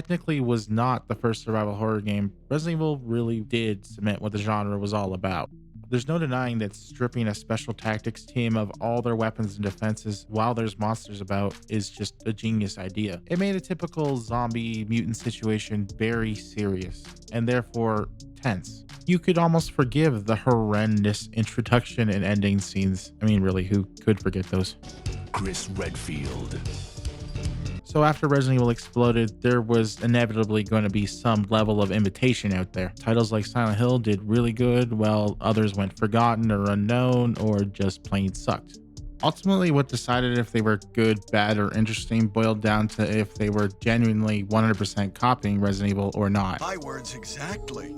Technically was not the first survival horror game, Resident Evil really did cement what the genre was all about. There's no denying that stripping a special tactics team of all their weapons and defenses while there's monsters about is just a genius idea. It made a typical zombie mutant situation very serious and therefore tense. You could almost forgive the horrendous introduction and ending scenes. I mean, really, who could forget those? Chris Redfield. So after Resident Evil exploded, there was inevitably going to be some level of imitation out there. Titles like Silent Hill did really good, while others went forgotten or unknown or just plain sucked. Ultimately, what decided if they were good, bad, or interesting boiled down to if they were genuinely 100% copying Resident Evil or not. My words exactly.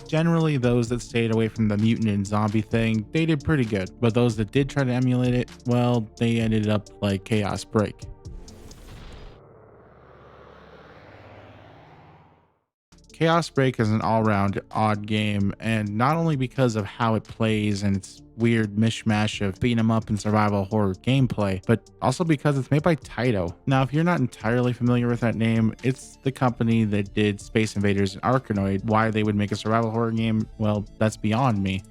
Generally, those that stayed away from the mutant and zombie thing, they did pretty good. But those that did try to emulate it, well, they ended up like Chaos Break. Chaos Break is an all-round odd game, and not only because of how it plays and its weird mishmash of beat 'em up and survival horror gameplay, but also because it's made by Taito. Now, if you're not entirely familiar with that name, it's the company that did Space Invaders and Arkanoid. Why they would make a survival horror game, well, that's beyond me.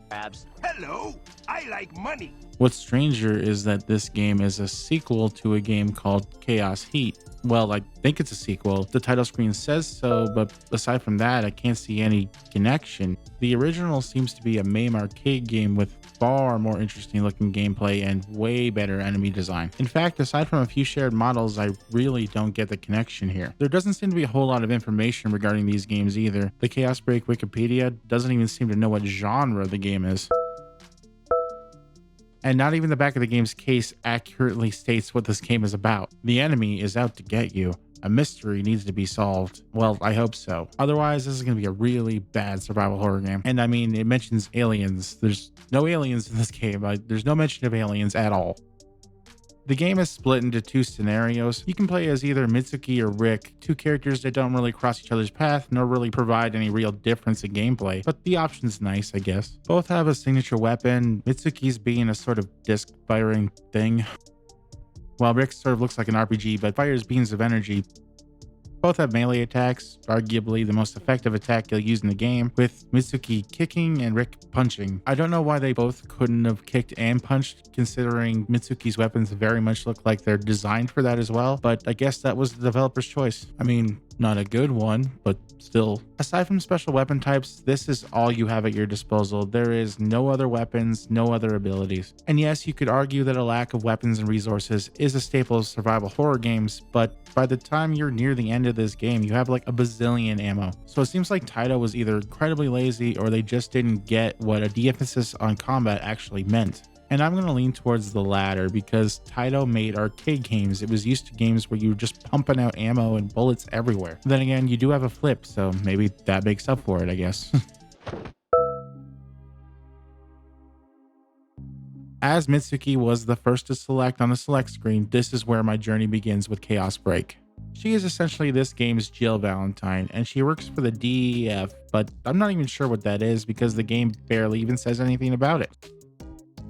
Hello, I like money. What's stranger is that this game is a sequel to a game called Chaos Heat. Well, I think it's a sequel. The title screen says so, but aside from that, I can't see any connection. The original seems to be a MAME arcade game with far more interesting looking gameplay and way better enemy design. In fact, aside from a few shared models, I really don't get the connection here. There doesn't seem to be a whole lot of information regarding these games either. The Chaos Break Wikipedia doesn't even seem to know what genre the game is. And not even the back of the game's case accurately states what this game is about. The enemy is out to get you. A mystery needs to be solved. Well, I hope so. Otherwise, this is going to be a really bad survival horror game. And I mean, it mentions aliens. There's no aliens in this game. There's no mention of aliens at all. The game is split into two scenarios. You can play as either Mituki or Rick, two characters that don't really cross each other's path nor really provide any real difference in gameplay, but the option's nice, I guess. Both have a signature weapon, Mitsuki's being a sort of disc-firing thing, while Rick sort of looks like an RPG but fires beams of energy. Both have melee attacks, arguably the most effective attack you'll use in the game, with Mitsuki kicking and Rick punching. I don't know why they both couldn't have kicked and punched, considering Mitsuki's weapons very much look like they're designed for that as well, but I guess that was the developer's choice. I mean, not a good one, but still. Aside from special weapon types, this is all you have at your disposal. There is no other weapons, no other abilities. And yes, you could argue that a lack of weapons and resources is a staple of survival horror games, but by the time you're near the end of this game, you have like a bazillion ammo. So it seems like Taito was either incredibly lazy or they just didn't get what a de-emphasis on combat actually meant. And I'm going to lean towards the latter because Taito made arcade games. It was used to games where you were just pumping out ammo and bullets everywhere. Then again, you do have a flip, so maybe that makes up for it, I guess. As Mitsuki was the first to select on the select screen, this is where my journey begins with Chaos Break. She is essentially this game's Jill Valentine, and she works for the DEF, but I'm not even sure what that is because the game barely even says anything about it.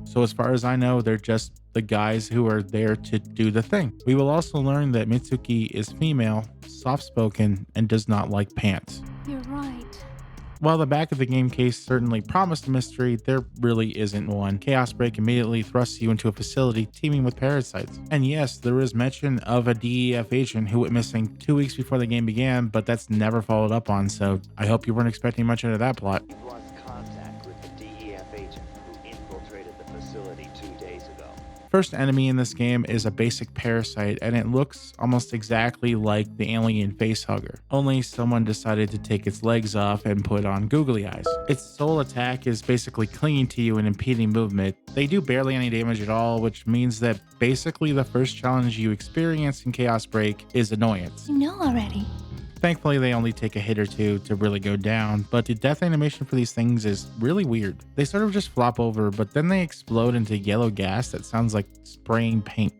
So as far as I know, they're just the guys who are there to do the thing. We will also learn that Mituki is female, soft-spoken, and does not like pants. You're right. While the back of the game case certainly promised a mystery, there really isn't one. Chaos Break immediately thrusts you into a facility teeming with parasites. And yes, there is mention of a DEF agent who went missing 2 weeks before the game began, but that's never followed up on, so I hope you weren't expecting much out of that plot. We've lost contact with the DEF agent who infiltrated the facility 2 days ago. First enemy in this game is a basic parasite, and it looks almost exactly like the alien facehugger, only someone decided to take its legs off and put on googly eyes. Its sole attack is basically clinging to you and impeding movement. They do barely any damage at all, which means that basically the first challenge you experience in Chaos Break is annoyance. You know already. Thankfully, they only take a hit or two to really go down, but the death animation for these things is really weird. They sort of just flop over, but then they explode into yellow gas that sounds like spraying paint.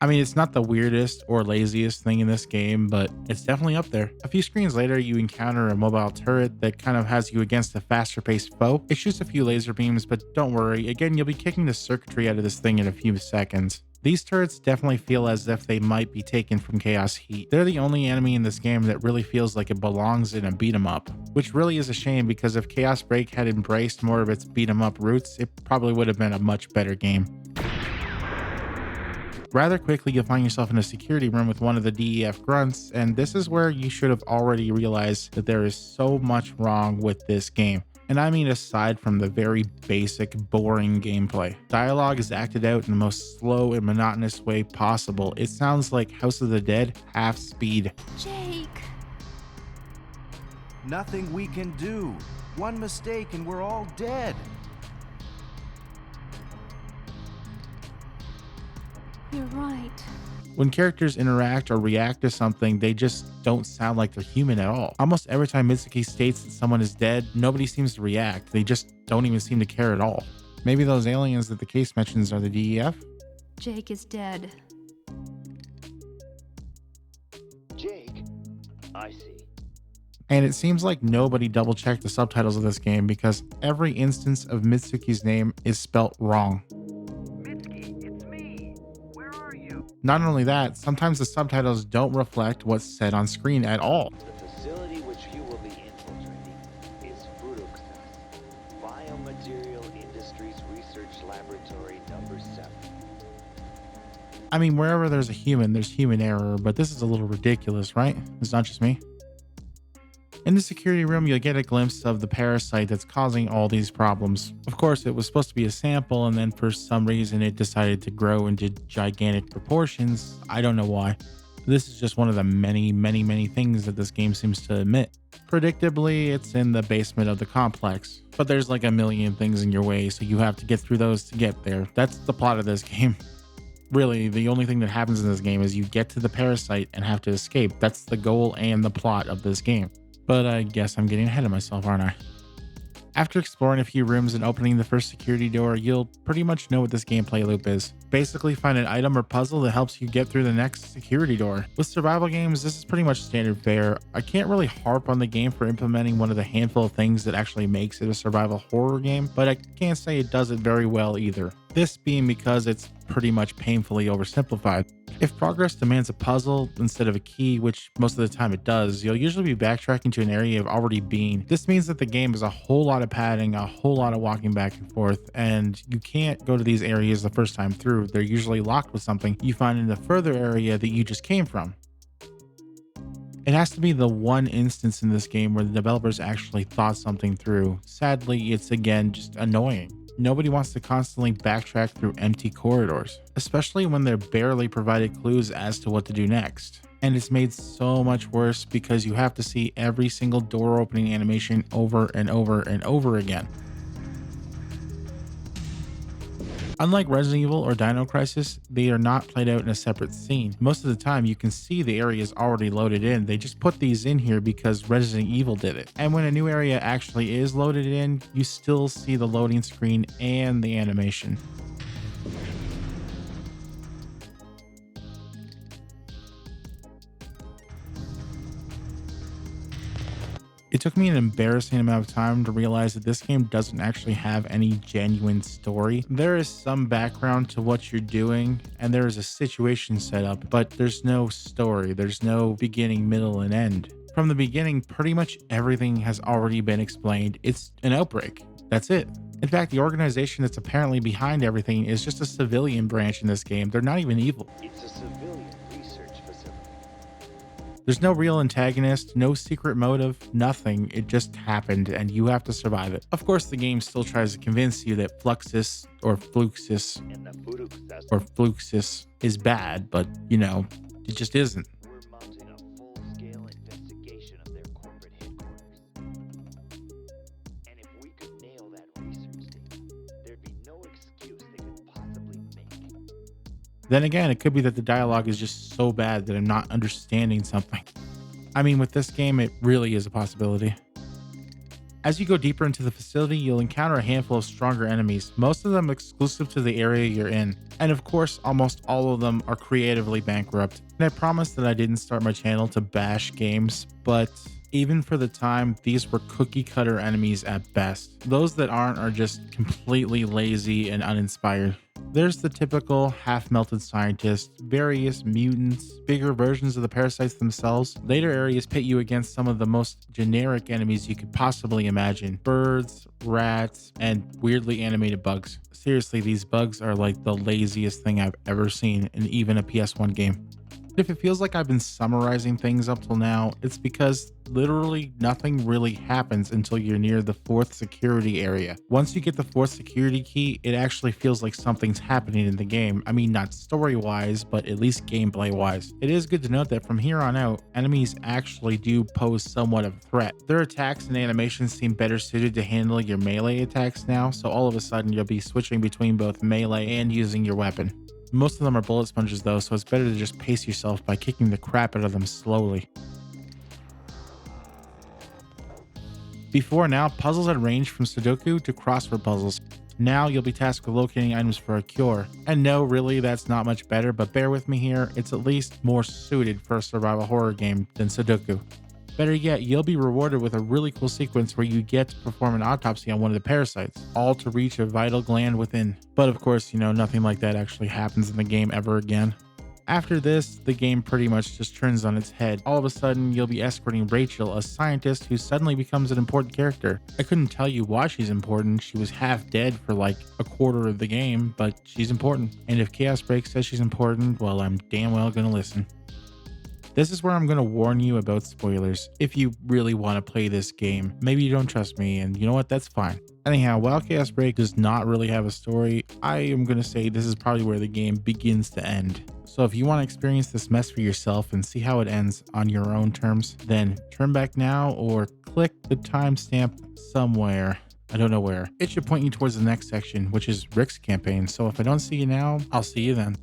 I mean, it's not the weirdest or laziest thing in this game, but it's definitely up there. A few screens later, you encounter a mobile turret that kind of has you against a faster paced foe. It shoots a few laser beams, but don't worry, again, you'll be kicking the circuitry out of this thing in a few seconds. These turrets definitely feel as if they might be taken from Chaos Heat. They're the only enemy in this game that really feels like it belongs in a beat 'em up, which really is a shame because if Chaos Break had embraced more of its beat 'em up roots, it probably would have been a much better game. Rather quickly, you'll find yourself in a security room with one of the DEF grunts, and this is where you should have already realized that there is so much wrong with this game. And I mean aside from the very basic, boring gameplay. Dialogue is acted out in the most slow and monotonous way possible. It sounds like House of the Dead half speed. Jake. Nothing we can do. One mistake and we're all dead. You're right. When characters interact or react to something, they just don't sound like they're human at all. Almost every time Mituki states that someone is dead, nobody seems to react. They just don't even seem to care at all. Maybe those aliens that the case mentions are the DEF? Jake is dead. Jake? I see. And it seems like nobody double checked the subtitles of this game because every instance of Mitsuki's name is spelt wrong. Mitsuki, it's me. Where are you? Not only that, sometimes the subtitles don't reflect what's said on screen at all. The facility which you will be infiltrating is Furuksas, Biomaterial Industries Research Laboratory number 7. I mean, wherever there's a human, there's human error, but this is a little ridiculous, right? It's not just me. In the security room, you'll get a glimpse of the parasite that's causing all these problems. Of course, it was supposed to be a sample, and then for some reason it decided to grow into gigantic proportions. I don't know why. This is just one of the many things that this game seems to admit. Predictably, it's in the basement of the complex, but there's like a million things in your way, so you have to get through those to get there. That's the plot of this game. Really, the only thing that happens in this game is you get to the parasite and have to escape. That's the goal and the plot of this game. But I guess I'm getting ahead of myself, aren't I? After exploring a few rooms and opening the first security door, you'll pretty much know what this gameplay loop is. Basically, find an item or puzzle that helps you get through the next security door. With survival games, this is pretty much standard fare. I can't really harp on the game for implementing one of the handful of things that actually makes it a survival horror game, but I can't say it does it very well either. This being because it's pretty much painfully oversimplified. If progress demands a puzzle instead of a key, which most of the time it does, you'll usually be backtracking to an area you've already been. This means that the game is a whole lot of padding, a whole lot of walking back and forth, and you can't go to these areas the first time through. They're usually locked with something you find in the further area that you just came from. It has to be the one instance in this game where the developers actually thought something through. Sadly, it's again just annoying. Nobody wants to constantly backtrack through empty corridors, especially when they're barely provided clues as to what to do next. And it's made so much worse because you have to see every single door opening animation over and over and over again. Unlike Resident Evil or Dino Crisis, they are not played out in a separate scene. Most of the time you can see the areas already loaded in. They just put these in here because Resident Evil did it. And when a new area actually is loaded in, you still see the loading screen and the animation. It took me an embarrassing amount of time to realize that this game doesn't actually have any genuine story. There is some background to what you're doing, and there is a situation set up, but there's no story. There's no beginning, middle, and end. From the beginning, pretty much everything has already been explained. It's an outbreak. That's it. In fact, the organization that's apparently behind everything is just a civilian branch in this game. They're not even evil. It's a civilian research facility. There's no real antagonist, no secret motive, nothing. It just happened and you have to survive it. Of course, the game still tries to convince you that Fluxus or Fluxus And the Furuksas or Fluxus is bad, but you know, it just isn't. were mounting a full-scale investigation of their corporate headquarters. And if we could nail that research station, there'd be no excuse they could possibly make. Then again, it could be that the dialogue is just so bad that I'm not understanding something. I mean, with this game, it really is a possibility. As you go deeper into the facility, you'll encounter a handful of stronger enemies, most of them exclusive to the area you're in. And of course, almost all of them are creatively bankrupt. And I promised that I didn't start my channel to bash games, but even for the time, these were cookie cutter enemies at best. Those that aren't are just completely lazy and uninspired. There's the typical half-melted scientist, various mutants, bigger versions of the parasites themselves. Later areas pit you against some of the most generic enemies you could possibly imagine. Birds, rats, and weirdly animated bugs. Seriously, these bugs are like the laziest thing I've ever seen in even a PS1 game. If it feels like I've been summarizing things up till now, it's because literally nothing really happens until you're near the 4th security area. Once you get the 4th security key, it actually feels like something's happening in the game. I mean, not story-wise, but at least gameplay-wise. It is good to note that from here on out, enemies actually do pose somewhat of a threat. Their attacks and animations seem better suited to handle your melee attacks now, so all of a sudden you'll be switching between both melee and using your weapon. Most of them are bullet sponges though, so it's better to just pace yourself by kicking the crap out of them slowly. Before now, puzzles had ranged from Sudoku to crossword puzzles. Now you'll be tasked with locating items for a cure. And no, really, that's not much better, but bear with me here, it's at least more suited for a survival horror game than Sudoku. Better yet, you'll be rewarded with a really cool sequence where you get to perform an autopsy on one of the parasites, all to reach a vital gland within. But of course, nothing like that actually happens in the game ever again. After this, the game pretty much just turns on its head. All of a sudden, you'll be escorting Rachel, a scientist who suddenly becomes an important character. I couldn't tell you why she's important. She was half dead for like a quarter of the game, but she's important. And if Chaos Break says she's important, well, I'm damn well gonna listen. This is where I'm going to warn you about spoilers if you really want to play this game. Maybe you don't trust me, and you know what? That's fine. Anyhow, while Chaos Break does not really have a story, I am going to say this is probably where the game begins to end. So if you want to experience this mess for yourself and see how it ends on your own terms, then turn back now or click the timestamp somewhere. I don't know where. It should point you towards the next section, which is Rick's campaign. So if I don't see you now, I'll see you then.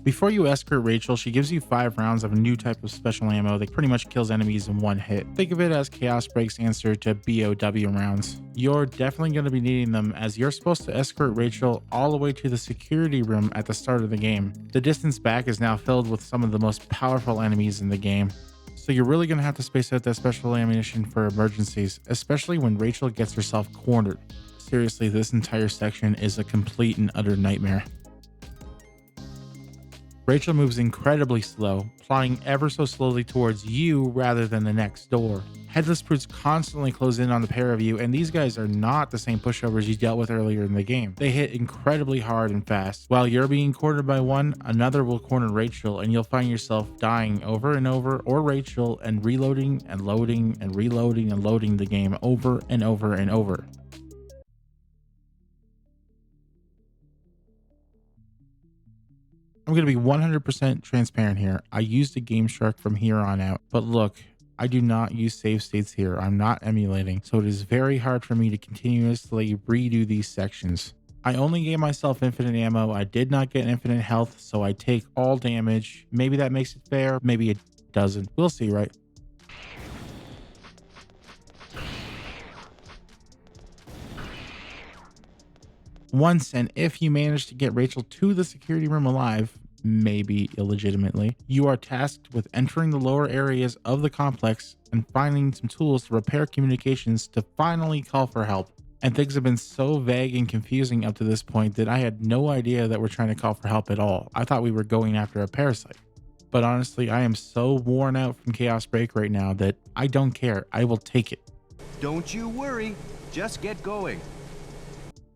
Before you escort Rachel, she gives you 5 rounds of a new type of special ammo that pretty much kills enemies in one hit. Think of it as Chaos Break's answer to BOW rounds. You're definitely going to be needing them as you're supposed to escort Rachel all the way to the security room at the start of the game. The distance back is now filled with some of the most powerful enemies in the game. So you're really going to have to space out that special ammunition for emergencies, especially when Rachel gets herself cornered. Seriously, this entire section is a complete and utter nightmare. Rachel moves incredibly slow, flying ever so slowly towards you rather than the next door. Headless brutes constantly close in on the pair of you, and these guys are not the same pushovers you dealt with earlier in the game. They hit incredibly hard and fast. While you're being cornered by one, another will corner Rachel, and you'll find yourself dying over and over, or Rachel, and reloading and loading and reloading and loading the game over and over and over. I'm going to be 100% transparent here. I used a Game Shark from here on out, but look, I do not use save states here. I'm not emulating, so it is very hard for me to continuously redo these sections. I only gave myself infinite ammo. I did not get infinite health, so I take all damage. Maybe that makes it fair. Maybe it doesn't. We'll see, right? Once and if you manage to get Rachel to the security room alive, maybe illegitimately, you are tasked with entering the lower areas of the complex and finding some tools to repair communications to finally call for help. And things have been so vague and confusing up to this point that I had no idea that we're trying to call for help at all. I thought we were going after a parasite. But honestly, I am so worn out from Chaos Break right now that I don't care. I will take it. Don't you worry, just get going.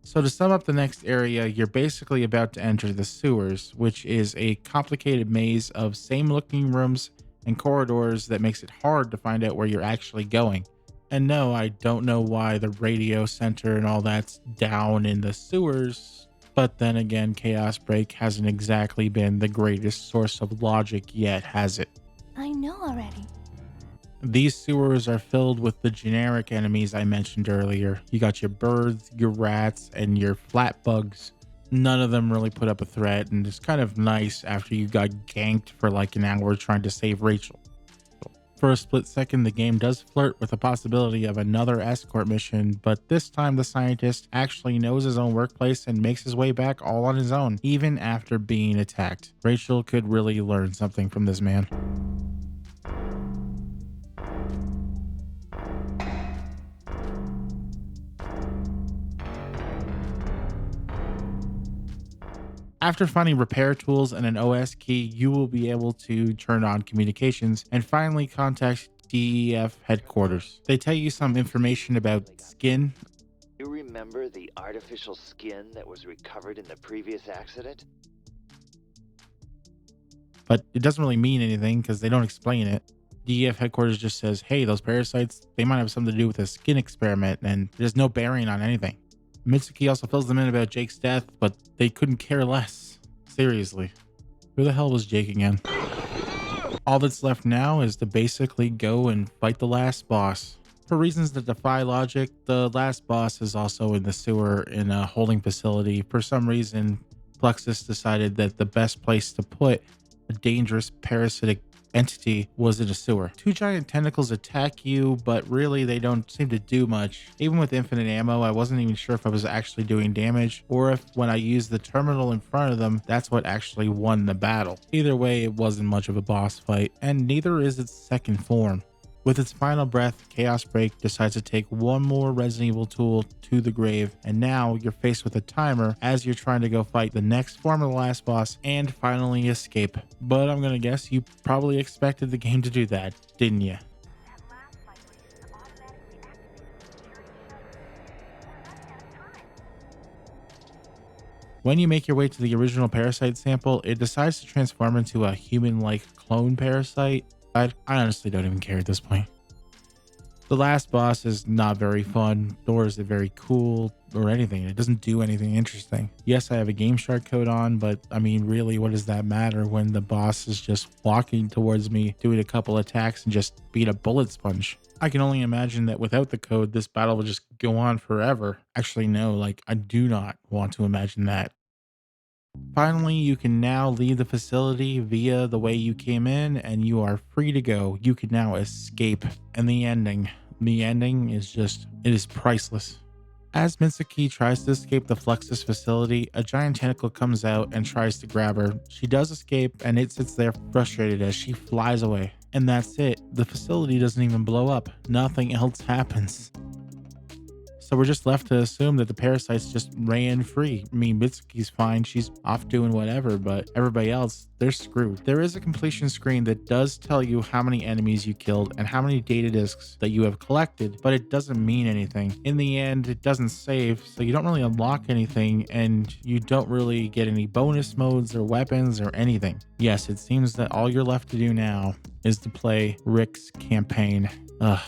So to sum up the next area, you're basically about to enter the sewers, which is a complicated maze of same looking rooms and corridors that makes it hard to find out where you're actually going. And no, I don't know why the radio center and all that's down in the sewers, but then again, Chaos Break hasn't exactly been the greatest source of logic yet, has it? I know already. These sewers are filled with the generic enemies I mentioned earlier. You got your birds, your rats, and your flat bugs. None of them really put up a threat, and it's kind of nice after you got ganked for like an hour trying to save Rachel. For a split second, the game does flirt with the possibility of another escort mission, but this time the scientist actually knows his own workplace and makes his way back all on his own, even after being attacked. Rachel could really learn something from this man. After finding repair tools and an OS key, you will be able to turn on communications and finally contact DEF headquarters. They tell you some information about skin. You remember the artificial skin that was recovered in the previous accident? But it doesn't really mean anything because they don't explain it. DEF headquarters just says, hey, those parasites, they might have something to do with a skin experiment, and there's no bearing on anything. Mituki also fills them in about Jake's death, but they couldn't care less. Seriously. Who the hell was Jake again? All that's left now is to basically go and fight the last boss. For reasons that defy logic, the last boss is also in the sewer in a holding facility. For some reason, Plexus decided that the best place to put a dangerous parasitic entity was in a sewer. Two giant tentacles attack you, but really they don't seem to do much. Even with infinite ammo, I wasn't even sure if I was actually doing damage or if when I used the terminal in front of them, that's what actually won the battle. Either way, it wasn't much of a boss fight, and neither is its second form. With its final breath, Chaos Break decides to take one more Resident Evil tool to the grave, and now you're faced with a timer as you're trying to go fight the next form of the last boss and finally escape. But I'm gonna guess you probably expected the game to do that, didn't you? When you make your way to the original parasite sample, it decides to transform into a human-like clone parasite. I honestly don't even care at this point. The last boss is not very fun, nor is it very cool or anything. It doesn't do anything interesting. Yes, I have a Game Shark code on, but I mean, really, what does that matter when the boss is just walking towards me, doing a couple attacks and just being a bullet sponge? I can only imagine that without the code, this battle would just go on forever. Actually, no, like I do not want to imagine that. Finally, you can now leave the facility via the way you came in and you are free to go. You can now escape. And the ending is just, it is priceless. As Mitsuki tries to escape the Fluxus facility, a giant tentacle comes out and tries to grab her. She does escape and it sits there frustrated as she flies away. And that's it. The facility doesn't even blow up. Nothing else happens. So we're just left to assume that the parasites just ran free. I mean, Mitsuki's fine. She's off doing whatever, but everybody else, they're screwed. There is a completion screen that does tell you how many enemies you killed and how many data discs that you have collected, but it doesn't mean anything. In the end, it doesn't save, so you don't really unlock anything and you don't really get any bonus modes or weapons or anything. Yes, it seems that all you're left to do now is to play Rick's campaign. Ugh.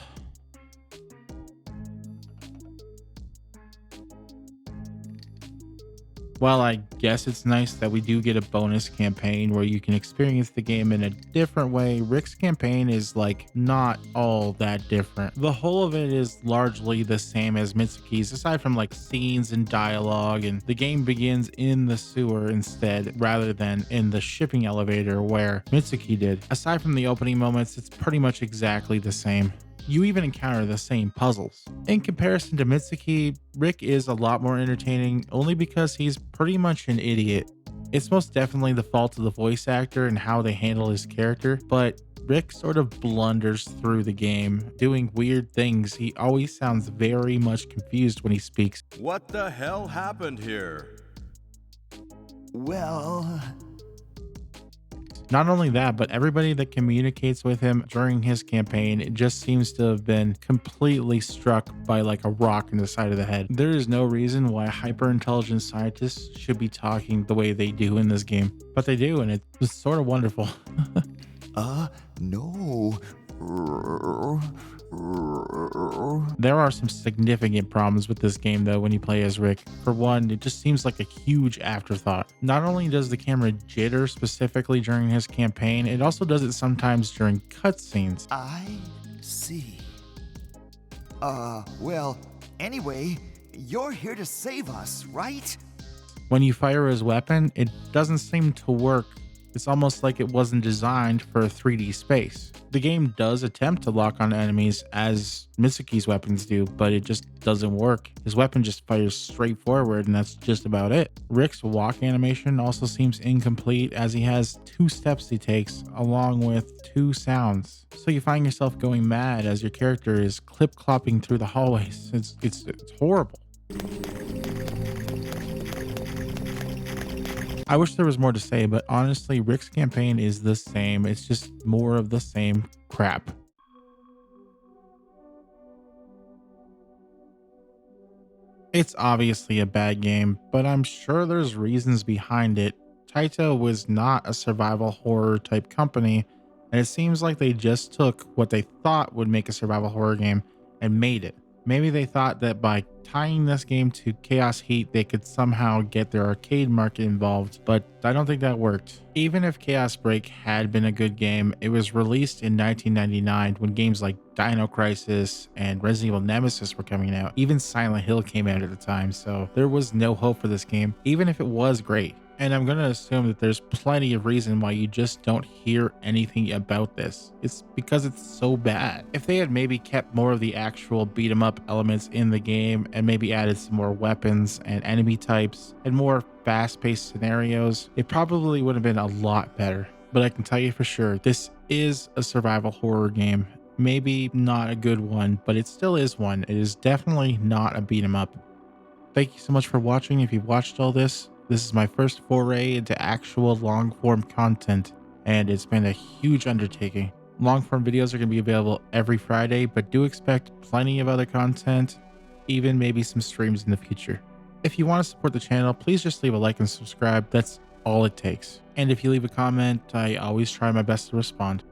While I guess it's nice that we do get a bonus campaign where you can experience the game in a different way, Rick's campaign is like not all that different. The whole of it is largely the same as Mitsuki's, aside from like scenes and dialogue, and the game begins in the sewer instead rather than in the shipping elevator where Mitsuki did. Aside from the opening moments, it's pretty much exactly the same. You even encounter the same puzzles. In comparison to Mitsuki, Rick is a lot more entertaining only because he's pretty much an idiot. It's most definitely the fault of the voice actor and how they handle his character, but Rick sort of blunders through the game, doing weird things. He always sounds very much confused when he speaks. What the hell happened here? Well, Not only that, but everybody that communicates with him during his campaign, it just seems to have been completely struck by like a rock in the side of the head. There is no reason why hyper-intelligent scientists should be talking the way they do in this game, but they do, and it's sort of wonderful. no. There are some significant problems with this game though when you play as Rick. For one, it just seems like a huge afterthought. Not only does the camera jitter specifically during his campaign, it also does it sometimes during cutscenes. I see. Well, anyway, you're here to save us, right? When you fire his weapon, it doesn't seem to work. It's almost like it wasn't designed for a 3D space. The game does attempt to lock on enemies as Mitsuki's weapons do, but it just doesn't work. His weapon just fires straight forward and that's just about it. Rick's walk animation also seems incomplete as he has 2 steps he takes along with 2 sounds. So you find yourself going mad as your character is clip-clopping through the hallways. It's horrible. I wish there was more to say, but honestly, Rick's campaign is the same. It's just more of the same crap. It's obviously a bad game, but I'm sure there's reasons behind it. Taito was not a survival horror type company, and it seems like they just took what they thought would make a survival horror game and made it. Maybe they thought that by tying this game to Chaos Heat, they could somehow get their arcade market involved, but I don't think that worked. Even if Chaos Break had been a good game, it was released in 1999 when games like Dino Crisis and Resident Evil Nemesis were coming out. Even Silent Hill came out at the time, so there was no hope for this game, even if it was great. And I'm going to assume that there's plenty of reason why you just don't hear anything about this. It's because it's so bad. If they had maybe kept more of the actual beat 'em up elements in the game and maybe added some more weapons and enemy types and more fast-paced scenarios, it probably would have been a lot better. But I can tell you for sure, this is a survival horror game. Maybe not a good one, but it still is one. It is definitely not a beat 'em up. Thank you so much for watching. If you've watched all this is my first foray into actual long form content, and it's been a huge undertaking. Long form videos are going to be available every Friday, but do expect plenty of other content, even maybe some streams in the future. If you want to support the channel, please just leave a like and subscribe. That's all it takes. And if you leave a comment, I always try my best to respond.